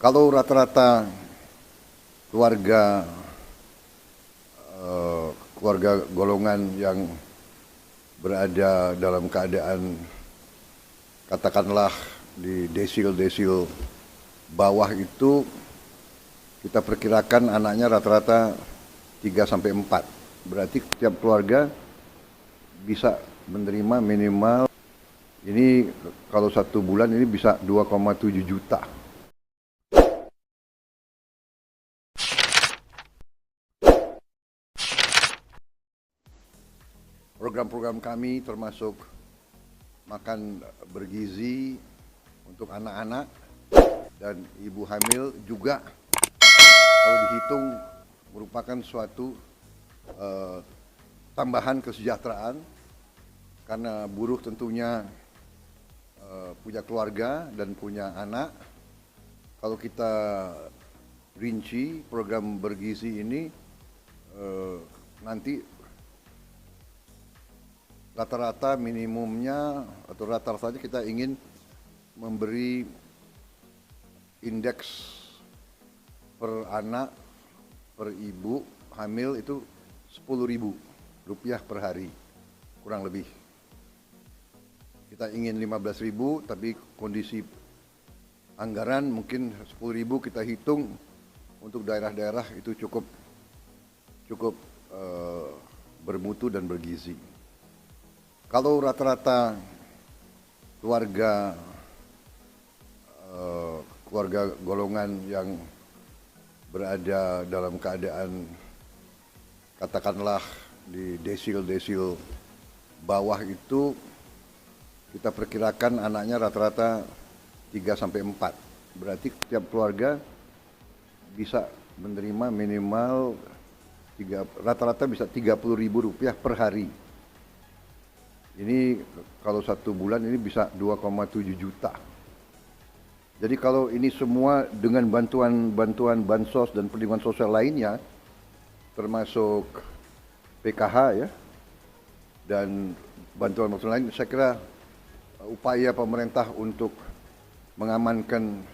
Kalau rata-rata keluarga keluarga golongan yang berada dalam keadaan katakanlah di desil-desil bawah itu, kita perkirakan anaknya rata-rata 3 sampai 4. Berarti setiap keluarga bisa menerima minimal, ini kalau 1 bulan ini bisa 2,7 juta. Program-program kami termasuk makan bergizi untuk anak-anak dan ibu hamil juga, kalau dihitung merupakan suatu tambahan kesejahteraan, karena buruh tentunya punya keluarga dan punya anak. Kalau kita rinci program bergizi ini, nanti rata-rata minimumnya atau rata-ratanya kita ingin memberi indeks per anak per ibu hamil itu Rp10.000 per hari kurang lebih. Kita ingin 15.000, tapi kondisi anggaran mungkin 10.000 kita hitung untuk daerah-daerah itu cukup bermutu dan bergizi. Kalau rata-rata keluarga golongan yang berada dalam keadaan katakanlah di desil-desil bawah itu, kita perkirakan anaknya rata-rata 3 sampai 4. Berarti setiap keluarga bisa menerima minimal rata-rata bisa Rp30.000 per hari. Ini kalau 1 bulan ini bisa 2,7 juta. Jadi kalau ini semua dengan bantuan bansos dan perlindungan sosial lainnya, termasuk PKH ya, dan bantuan lain, saya kira upaya pemerintah untuk mengamankan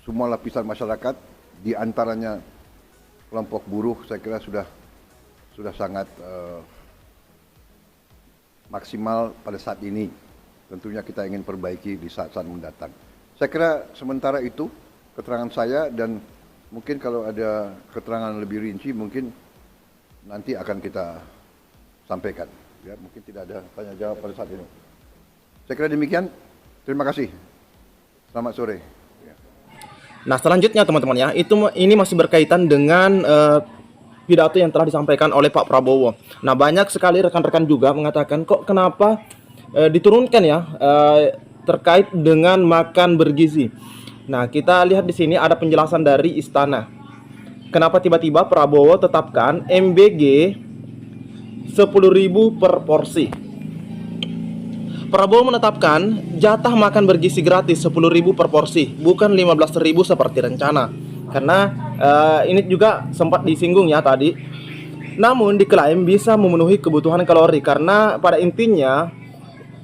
semua lapisan masyarakat, di antaranya kelompok buruh, saya kira sudah sangat maksimal pada saat ini. Tentunya kita ingin perbaiki di saat-saat mendatang. Saya kira sementara itu keterangan saya, dan mungkin kalau ada keterangan lebih rinci mungkin nanti akan kita sampaikan. Ya, mungkin tidak ada tanya jawab pada saat ini. Saya kira demikian. Terima kasih. Selamat sore. Nah, selanjutnya teman-teman ya, ini masih berkaitan dengan pidato yang telah disampaikan oleh Pak Prabowo. Nah, banyak sekali rekan-rekan juga mengatakan kok kenapa diturunkan ya terkait dengan makan bergizi. Nah, kita lihat di sini ada penjelasan dari Istana. Kenapa tiba-tiba Prabowo tetapkan MBG 10.000 per porsi. Prabowo menetapkan jatah makan bergizi gratis 10.000 per porsi, bukan 15.000 seperti rencana. Karena ini juga sempat disinggung ya tadi. Namun diklaim bisa memenuhi kebutuhan kalori, karena pada intinya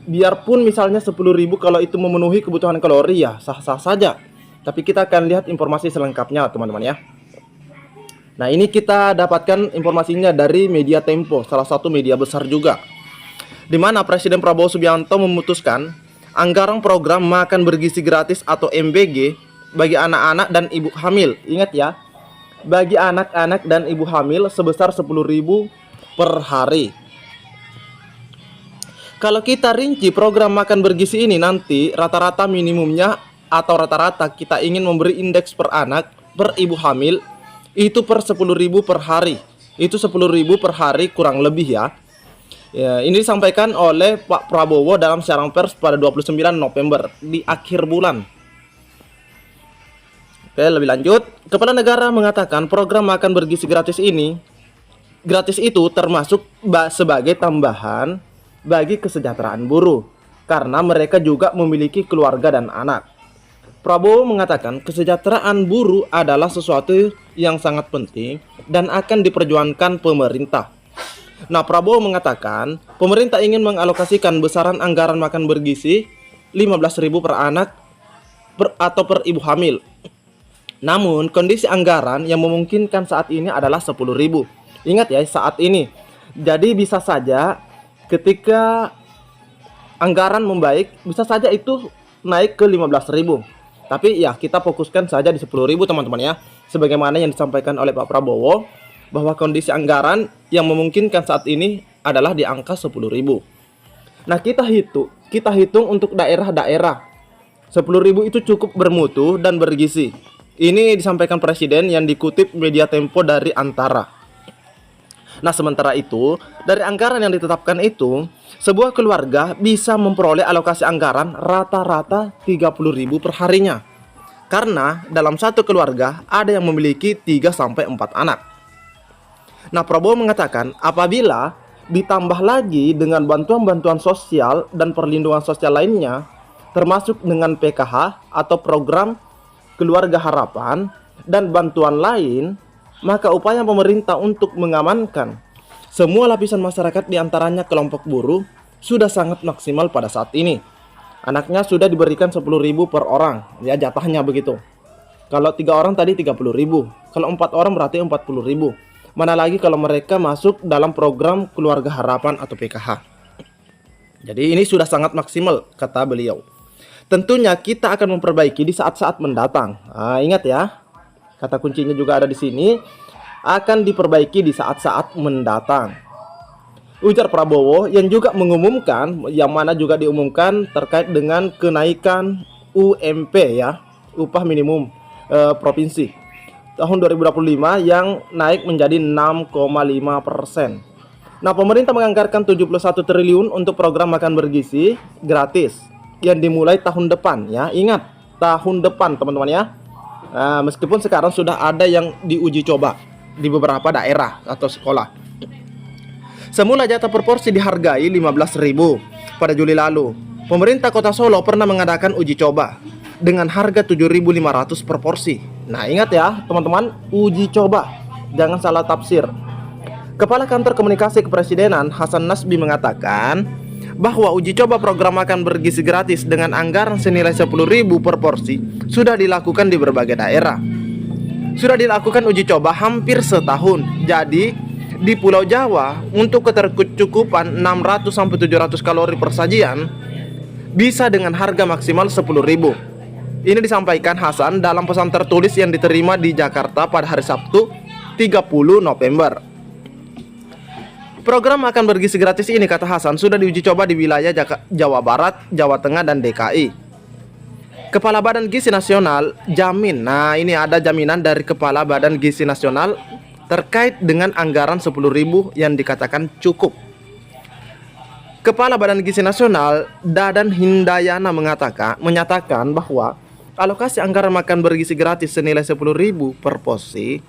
biarpun misalnya 10.000 kalau itu memenuhi kebutuhan kalori ya sah-sah saja. Tapi kita akan lihat informasi selengkapnya teman-teman ya. Nah, ini kita dapatkan informasinya dari media Tempo, salah satu media besar juga, di mana Presiden Prabowo Subianto memutuskan anggaran program makan bergizi gratis atau MBG bagi anak-anak dan ibu hamil. Ingat ya, bagi anak-anak dan ibu hamil sebesar 10.000 per hari. Kalau kita rinci program makan bergizi ini, nanti rata-rata minimumnya atau rata-rata kita ingin memberi indeks per anak per ibu hamil itu per 10.000 per hari. Itu 10.000 per hari kurang lebih ya. Ya, ini disampaikan oleh Pak Prabowo dalam siaran pers pada 29 November di akhir bulan. Oke, lebih lanjut, Kepala Negara mengatakan program makan bergizi gratis itu termasuk sebagai tambahan bagi kesejahteraan buruh, karena mereka juga memiliki keluarga dan anak. Prabowo mengatakan kesejahteraan buruh adalah sesuatu yang sangat penting dan akan diperjuangkan pemerintah. Nah, Prabowo mengatakan pemerintah ingin mengalokasikan besaran anggaran makan bergizi 15.000 per anak atau per ibu hamil. Namun, kondisi anggaran yang memungkinkan saat ini adalah 10.000. Ingat ya, saat ini. Jadi bisa saja ketika anggaran membaik, bisa saja itu naik ke 15.000. Tapi ya, kita fokuskan saja di 10.000 teman-teman ya. Sebagaimana yang disampaikan oleh Pak Prabowo, bahwa kondisi anggaran yang memungkinkan saat ini adalah di angka 10.000. Nah, kita hitung untuk daerah-daerah. 10.000 itu cukup bermutu dan bergizi. Ini disampaikan Presiden yang dikutip media Tempo dari Antara. Nah, sementara itu, dari anggaran yang ditetapkan itu, sebuah keluarga bisa memperoleh alokasi anggaran rata-rata 30.000 per harinya. Karena dalam satu keluarga ada yang memiliki 3-4 anak. Nah, Prabowo mengatakan apabila ditambah lagi dengan bantuan-bantuan sosial dan perlindungan sosial lainnya, termasuk dengan PKH atau program Keluarga Harapan dan bantuan lain, maka upaya pemerintah untuk mengamankan semua lapisan masyarakat diantaranya kelompok buruh sudah sangat maksimal pada saat ini. Anaknya sudah diberikan 10.000 per orang, ya jatahnya begitu. Kalau 3 orang tadi 30.000, kalau 4 orang berarti 40.000. Mana lagi kalau mereka masuk dalam program Keluarga Harapan atau PKH. Jadi ini sudah sangat maksimal, kata beliau. Tentunya kita akan memperbaiki di saat-saat mendatang. Nah, ingat ya, kata kuncinya juga ada di sini, akan diperbaiki di saat-saat mendatang. Ujar Prabowo yang juga mengumumkan, yang mana juga diumumkan terkait dengan kenaikan UMP ya, upah minimum provinsi tahun 2025 yang naik menjadi 6,5%. Nah, pemerintah menganggarkan 71 triliun untuk program makan bergizi gratis yang dimulai tahun depan ya. Ingat, tahun depan teman-teman ya. Nah, meskipun sekarang sudah ada yang diuji coba di beberapa daerah atau sekolah. Semula jatah per porsi dihargai 15.000 pada Juli lalu. Pemerintah Kota Solo pernah mengadakan uji coba dengan harga 7.500 per porsi. Nah, ingat ya teman-teman, uji coba. Jangan salah tafsir. Kepala Kantor Komunikasi Kepresidenan Hasan Nasbi mengatakan bahwa uji coba program makan bergizi gratis dengan anggaran senilai 10.000 per porsi sudah dilakukan di berbagai daerah. Sudah dilakukan uji coba hampir setahun. Jadi di Pulau Jawa untuk ketercukupan 600-700 kalori per sajian bisa dengan harga maksimal 10.000. Ini disampaikan Hasan dalam pesan tertulis yang diterima di Jakarta pada hari Sabtu 30 November. Program makan bergizi gratis ini, kata Hasan, sudah diuji coba di wilayah Jawa Barat, Jawa Tengah, dan DKI. Kepala Badan Gizi Nasional jamin. Nah, ini ada jaminan dari Kepala Badan Gizi Nasional terkait dengan anggaran 10.000 yang dikatakan cukup. Kepala Badan Gizi Nasional Dadan Hindayana menyatakan bahwa alokasi anggaran makan bergizi gratis senilai 10.000 per porsi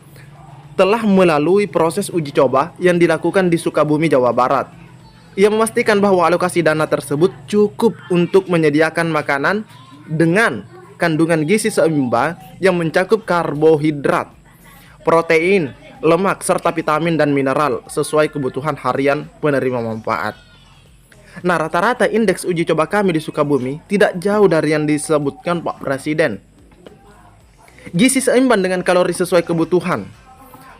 telah melalui proses uji coba yang dilakukan di Sukabumi, Jawa Barat. Ia memastikan bahwa alokasi dana tersebut cukup untuk menyediakan makanan dengan kandungan gizi seimbang yang mencakup karbohidrat, protein, lemak, serta vitamin dan mineral sesuai kebutuhan harian penerima manfaat. Nah, rata-rata indeks uji coba kami di Sukabumi tidak jauh dari yang disebutkan Pak Presiden. Gizi seimbang dengan kalori sesuai kebutuhan.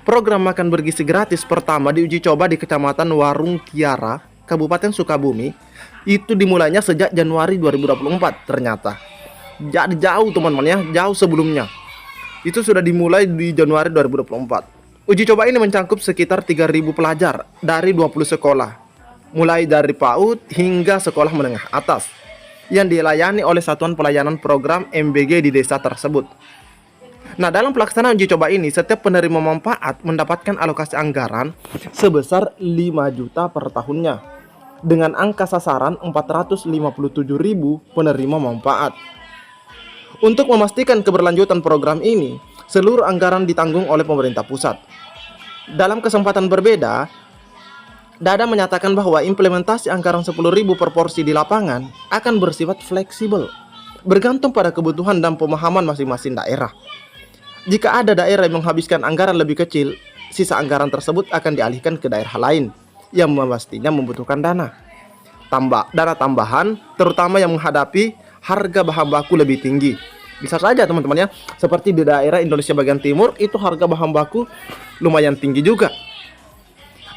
Program makan bergizi gratis pertama diuji coba di Kecamatan Warung Kiara, Kabupaten Sukabumi. Itu dimulainya sejak Januari 2024 ternyata. Jadi jauh teman-teman ya, jauh sebelumnya. Itu sudah dimulai di Januari 2024. Uji coba ini mencakup sekitar 3.000 pelajar dari 20 sekolah, mulai dari PAUD hingga sekolah menengah atas, yang dilayani oleh Satuan Pelayanan Program MBG di desa tersebut. Nah, dalam pelaksanaan uji coba ini, setiap penerima manfaat mendapatkan alokasi anggaran sebesar 5 juta per tahunnya, dengan angka sasaran 457.000 penerima manfaat. Untuk memastikan keberlanjutan program ini, seluruh anggaran ditanggung oleh pemerintah pusat. Dalam kesempatan berbeda, Dadan menyatakan bahwa implementasi anggaran 10.000 per porsi di lapangan akan bersifat fleksibel, bergantung pada kebutuhan dan pemahaman masing-masing daerah. Jika ada daerah yang menghabiskan anggaran lebih kecil, sisa anggaran tersebut akan dialihkan ke daerah lain yang mestinya membutuhkan dana tambahan, terutama yang menghadapi harga bahan baku lebih tinggi, Bisa saja teman-teman ya, seperti di daerah Indonesia bagian timur itu harga bahan baku lumayan tinggi juga.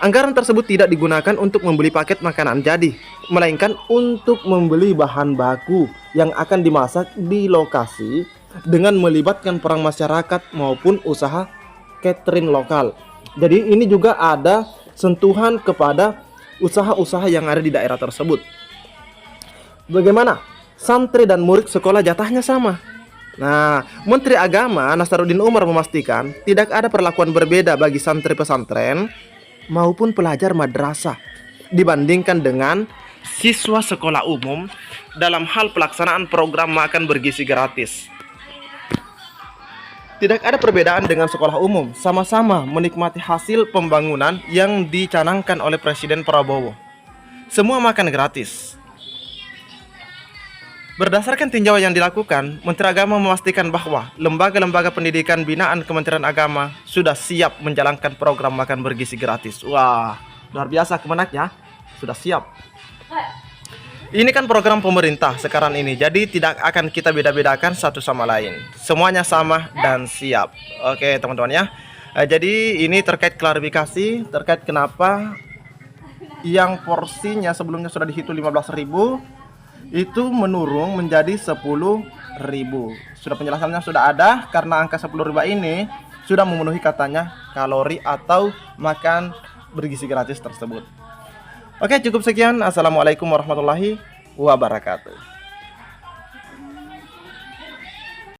Anggaran tersebut tidak digunakan untuk membeli paket makanan jadi, melainkan untuk membeli bahan baku yang akan dimasak di lokasi dengan melibatkan peran masyarakat maupun usaha catering lokal. Jadi ini juga ada sentuhan kepada usaha-usaha yang ada di daerah tersebut. Bagaimana? Santri dan murid sekolah jatahnya sama. Nah, Menteri Agama Nasaruddin Umar memastikan tidak ada perlakuan berbeda bagi santri pesantren maupun pelajar madrasah dibandingkan dengan siswa sekolah umum dalam hal pelaksanaan program makan bergizi gratis. Tidak ada perbedaan dengan sekolah umum, sama-sama menikmati hasil pembangunan yang dicanangkan oleh Presiden Prabowo. Semua makan gratis. Berdasarkan tinjauan yang dilakukan, Menteri Agama memastikan bahwa lembaga-lembaga pendidikan binaan Kementerian Agama sudah siap menjalankan program makan bergizi gratis. Wah, luar biasa Kemenagnya, sudah siap. Ini kan program pemerintah sekarang ini, jadi tidak akan kita beda-bedakan satu sama lain. Semuanya sama dan siap. Oke teman-teman ya. Jadi ini terkait klarifikasi, terkait kenapa yang porsinya sebelumnya sudah dihitung 15.000 itu menurun menjadi 10.000. Sudah penjelasannya sudah ada, karena angka 10.000 ini sudah memenuhi katanya kalori atau makan bergizi gratis tersebut. Oke, cukup sekian. Assalamualaikum warahmatullahi wabarakatuh.